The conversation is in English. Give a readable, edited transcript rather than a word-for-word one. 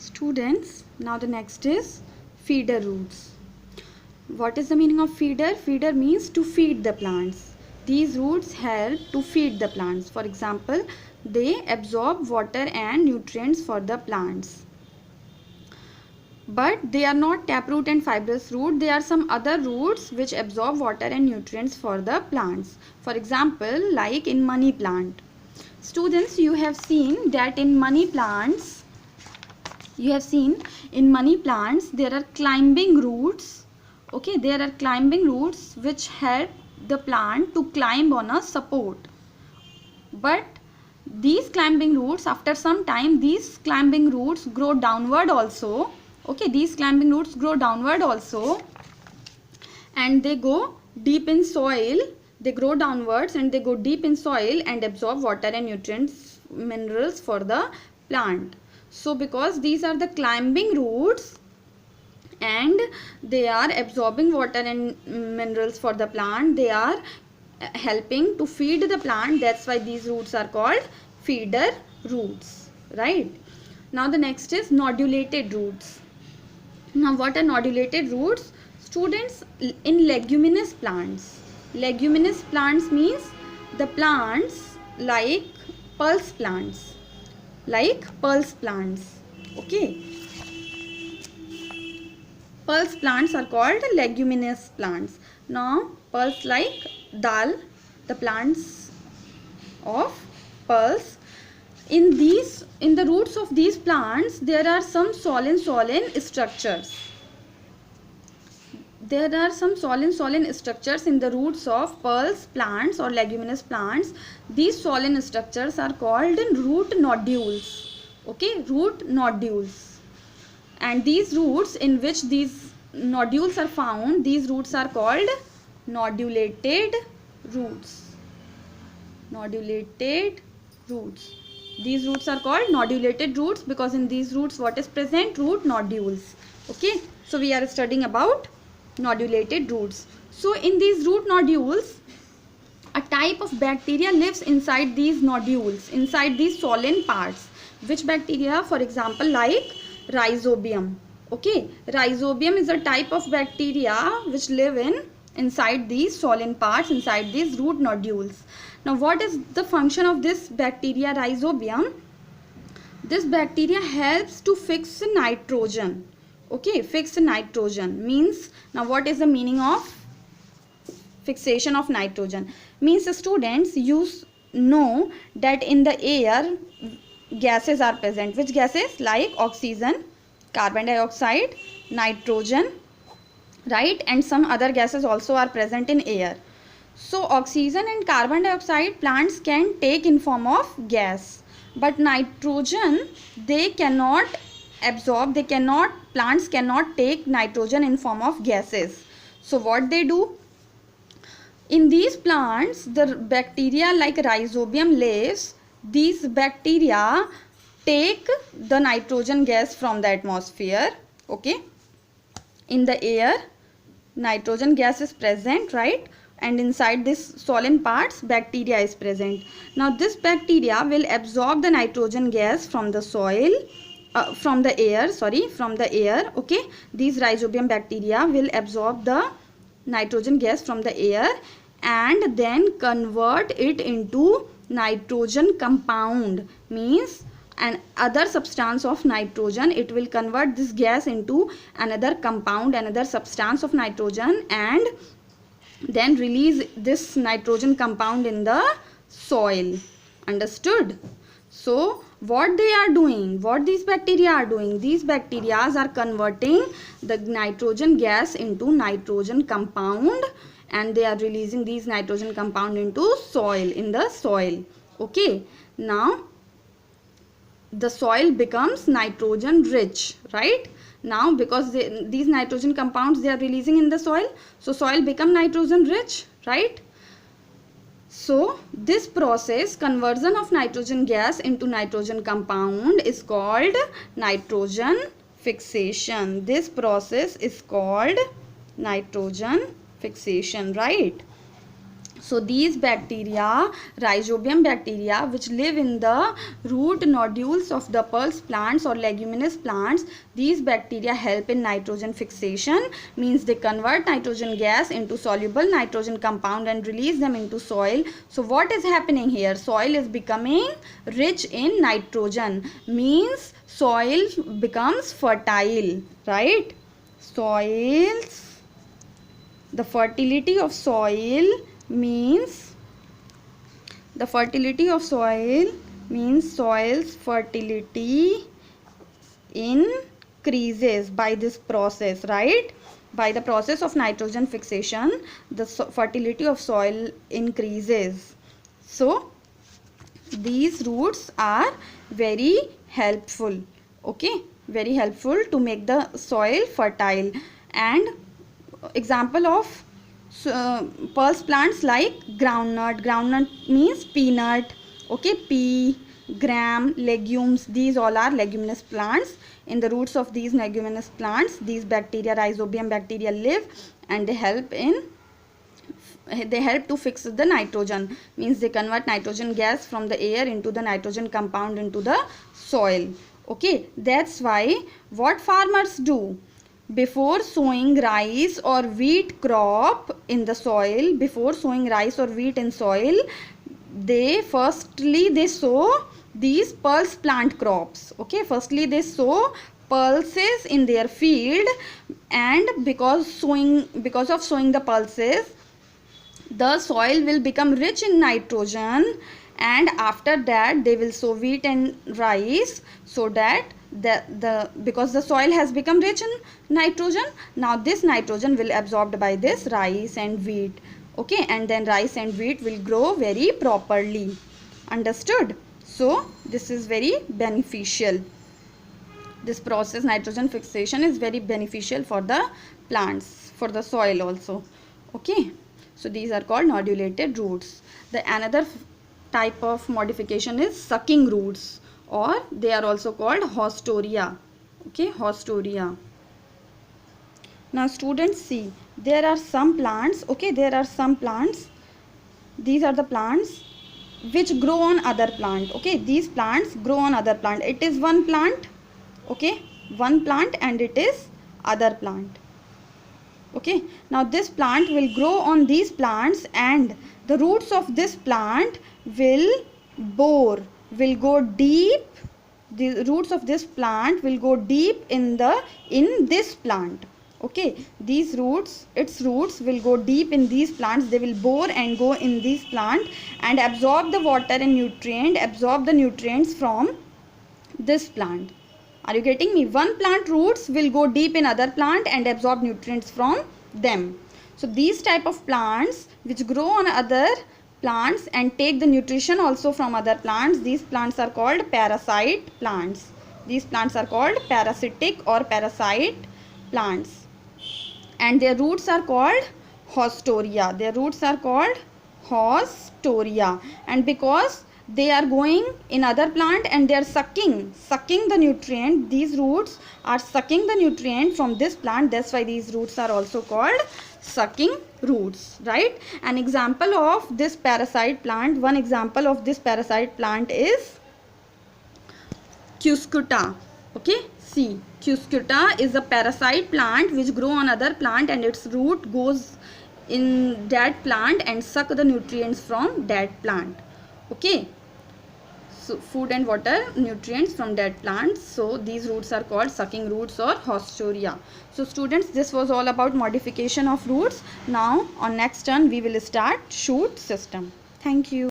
Students, now the next is feeder roots. What is the meaning of feeder? Feeder means to feed the plants. These roots help to feed the plants. For example, they absorb water and nutrients for the plants. But they are not taproot and fibrous root. They are some other roots which absorb water and nutrients for the plants. For example, like in money plant. Students, you have seen that in money plants, there are climbing roots. Okay, there are climbing roots which help the plant to climb on a support. But these climbing roots, after some time, these climbing roots grow downward also. Okay, these climbing roots grow downward also, and they go deep in soil. They grow downwards and they go deep in soil and absorb water and nutrients, minerals for the plant. So because these are the climbing roots and they are absorbing water and minerals for the plant, they are helping to feed the plant. That's why these roots are called feeder roots, right? Now the next is nodulated roots. Now what are nodulated roots? Students, in leguminous plants. Leguminous plants means the plants like pulse plants. Okay. Pulse plants are called leguminous plants. Now pulse like dal, the plants of pulse. In the roots of these plants, there are some solid structures. There are some solid structures in the roots of pulse plants or leguminous plants. These solid structures are called root nodules. Okay, root nodules. And these roots in which these nodules are found, these roots are called nodulated roots. Nodulated roots. These roots are called nodulated roots because in these roots what is present? Root nodules. Okay, so we are studying about nodulated roots. So in these root nodules, a type of bacteria lives inside these nodules, inside these swollen parts. Which bacteria? For example, like rhizobium. Okay, rhizobium is a type of bacteria which live inside these swollen parts, inside these root nodules. Now what is the function of this bacteria, rhizobium? This bacteria helps to fix nitrogen. Okay, fix nitrogen means, now what is the meaning of fixation of nitrogen? Means students, you know that in the air gases are present. Which gases? Like oxygen, carbon dioxide, nitrogen, right? And some other gases also are present in air. So oxygen and carbon dioxide plants can take in form of gas, but nitrogen they cannot absorb, plants cannot take nitrogen in form of gases. So what they do? In these plants, the bacteria like rhizobium lives. These bacteria take the nitrogen gas from the atmosphere. Okay, in the air nitrogen gas is present, right? And inside this swollen parts bacteria is present. Now this bacteria will absorb the nitrogen gas from the from the air. Okay, these rhizobium bacteria will absorb the nitrogen gas from the air and then convert it into nitrogen compound. Means an other substance of nitrogen, it will convert this gas into another compound, another substance of nitrogen, and then release this nitrogen compound in the soil. Understood? So what they are doing, what these bacteria are doing, these bacteria are converting the nitrogen gas into nitrogen compound and they are releasing these nitrogen compound into soil, in the soil. Okay, now the soil becomes nitrogen rich, right? Now because these nitrogen compounds they are releasing in the soil, so soil become nitrogen rich, right? So this process, conversion of nitrogen gas into nitrogen compound, is called nitrogen fixation. This process is called nitrogen fixation, right? So these bacteria, rhizobium bacteria, which live in the root nodules of the pulse plants or leguminous plants, these bacteria help in nitrogen fixation, means they convert nitrogen gas into soluble nitrogen compound and release them into soil. So what is happening here? Soil is becoming rich in nitrogen, means soil becomes fertile, right? The fertility of soil means soil's fertility increases by this process, right? By the process of nitrogen fixation, the fertility of soil increases. So these roots are very helpful, okay, very helpful to make the soil fertile. And example of pulse plants like groundnut means peanut, okay, pea, gram, legumes, these all are leguminous plants. In the roots of these leguminous plants, these bacteria, rhizobium bacteria, live, and they help to fix the nitrogen, means they convert nitrogen gas from the air into the nitrogen compound into the soil, okay. That's why what farmers do before sowing rice or wheat crop in the soil, before sowing rice or wheat in soil, they sow these pulse plant crops, okay. Firstly they sow pulses in their field, and because of sowing the pulses, the soil will become rich in nitrogen, and after that they will sow wheat and rice, so that because the soil has become rich in nitrogen, now this nitrogen will absorbed by this rice and wheat, okay, and then rice and wheat will grow very properly. Understood? So this is very beneficial. This process, nitrogen fixation, is very beneficial for the plants, for the soil also, okay. So these are called nodulated roots. The another type of modification is sucking roots, or they are also called haustoria, okay, haustoria. Now students, see, there are some plants, okay, these are the plants which grow on other plant, okay. These plants grow on other plant. It is one plant, okay, one plant, and it is other plant, okay. Now this plant will grow on these plants, and the roots of this plant will go deep. The roots of this plant will go deep in this plant, okay. Its roots will go deep in these plants. They will bore and go in this plant and absorb the water and absorb the nutrients from this plant. Are you getting me? One plant roots will go deep in other plant and absorb nutrients from them. So these type of plants which grow on other plants and take the nutrition also from other plants, these plants are called parasite plants. These plants are called parasitic or parasite plants, and their roots are called haustoria. And because they are going in other plant and they are sucking the nutrient, these roots are sucking the nutrient from this plant, that's why these roots are also called sucking roots, right? An example of this parasite plant, one example of this parasite plant is Cuscuta, okay. See, Cuscuta is a parasite plant which grow on other plant, and its root goes in that plant and suck the nutrients from that plant, okay. So food and water nutrients from that plant. So these roots are called sucking roots or haustoria. So students, this was all about modification of roots. Now on next turn we will start shoot system. Thank you.